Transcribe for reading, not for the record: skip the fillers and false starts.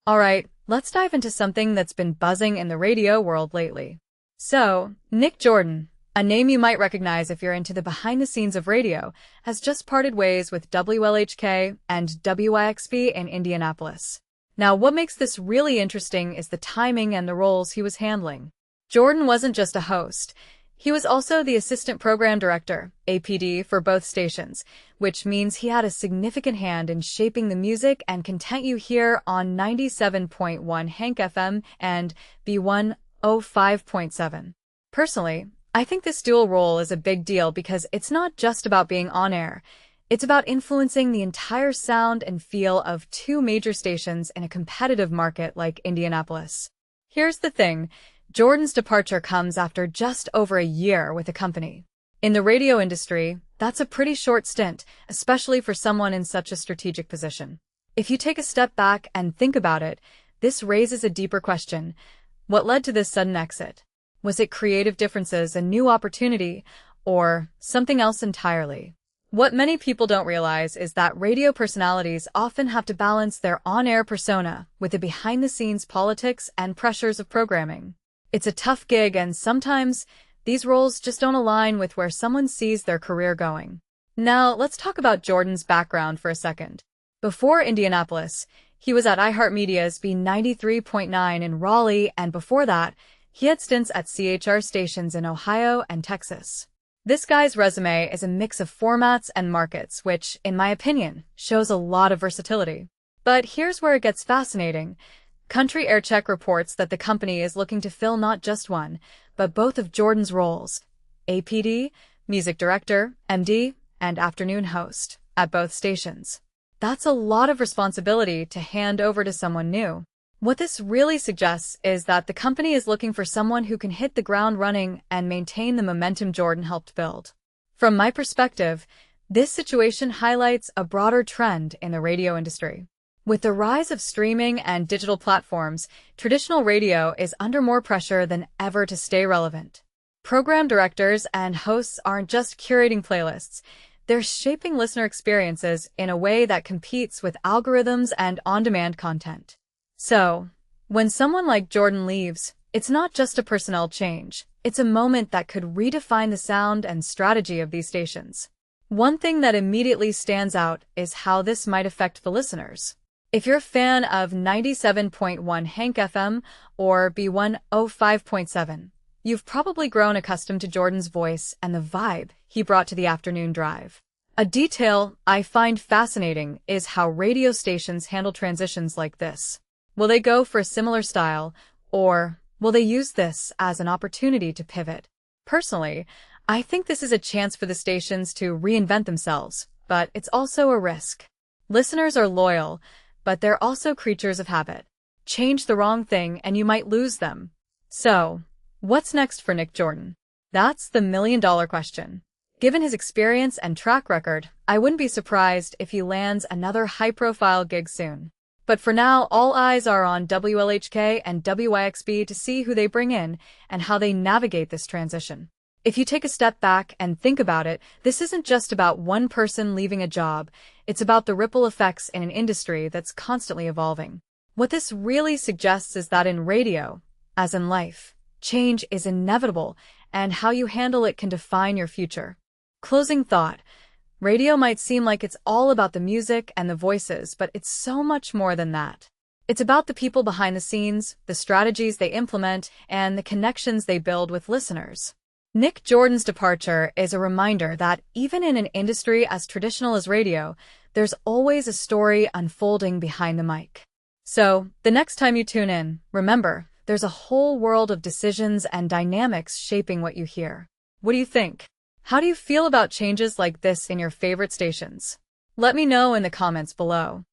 Alright, let's dive into something that's been buzzing in the radio world lately. So, Nick Jordan, a name you might recognize if you're into the behind the scenes of radio, has just parted ways with WLHK and WYXB in Indianapolis. Now, what makes this really interesting is the timing and the roles he was handling. Jordan wasn't just a host. He was also the assistant program director, APD, for both stations, which means he had a significant hand in shaping the music and content you hear on 97.1 Hank FM and B105.7. Personally, I think this dual role is a big deal because it's not just about being on air. It's about influencing the entire sound and feel of two major stations in a competitive market like Indianapolis. Here's the thing. Jordan's departure comes after just over a year with the company. In the radio industry, that's a pretty short stint, especially for someone in such a strategic position. If you take a step back and think about it, this raises a deeper question. What led to this sudden exit? Was it creative differences, a new opportunity, or something else entirely? What many people don't realize is that radio personalities often have to balance their on-air persona with the behind-the-scenes politics and pressures of programming. It's a tough gig, and sometimes these roles just don't align with where someone sees their career going. Now, let's talk about Jordan's background for a second. Before Indianapolis, he was at iHeartMedia's B93.9 in Raleigh, and before that, he had stints at CHR stations in Ohio and Texas. This guy's resume is a mix of formats and markets, which, in my opinion, shows a lot of versatility. But here's where it gets fascinating. Country Air Check reports that the company is looking to fill not just one, but both of Jordan's roles, APD, music director, MD, and afternoon host, at both stations. That's a lot of responsibility to hand over to someone new. What this really suggests is that the company is looking for someone who can hit the ground running and maintain the momentum Jordan helped build. From my perspective, this situation highlights a broader trend in the radio industry. With the rise of streaming and digital platforms, traditional radio is under more pressure than ever to stay relevant. Program directors and hosts aren't just curating playlists, they're shaping listener experiences in a way that competes with algorithms and on-demand content. So, when someone like Jordan leaves, it's not just a personnel change, it's a moment that could redefine the sound and strategy of these stations. One thing that immediately stands out is how this might affect the listeners. If you're a fan of 97.1 Hank FM or B105.7, you've probably grown accustomed to Jordan's voice and the vibe he brought to the afternoon drive. A detail I find fascinating is how radio stations handle transitions like this. Will they go for a similar style, or will they use this as an opportunity to pivot? Personally, I think this is a chance for the stations to reinvent themselves, but it's also a risk. Listeners are loyal, but they're also creatures of habit. Change the wrong thing and you might lose them. So, what's next for Nick Jordan? That's the million-dollar question. Given his experience and track record, I wouldn't be surprised if he lands another high-profile gig soon. But for now, all eyes are on WLHK and WYXB to see who they bring in and how they navigate this transition. If you take a step back and think about it, this isn't just about one person leaving a job, it's about the ripple effects in an industry that's constantly evolving. What this really suggests is that in radio, as in life, change is inevitable, and how you handle it can define your future. Closing thought. Radio might seem like it's all about the music and the voices, but it's so much more than that. It's about the people behind the scenes, the strategies they implement, and the connections they build with listeners. Nick Jordan's departure is a reminder that even in an industry as traditional as radio, there's always a story unfolding behind the mic. So, the next time you tune in, remember, there's a whole world of decisions and dynamics shaping what you hear. What do you think? How do you feel about changes like this in your favorite stations? Let me know in the comments below.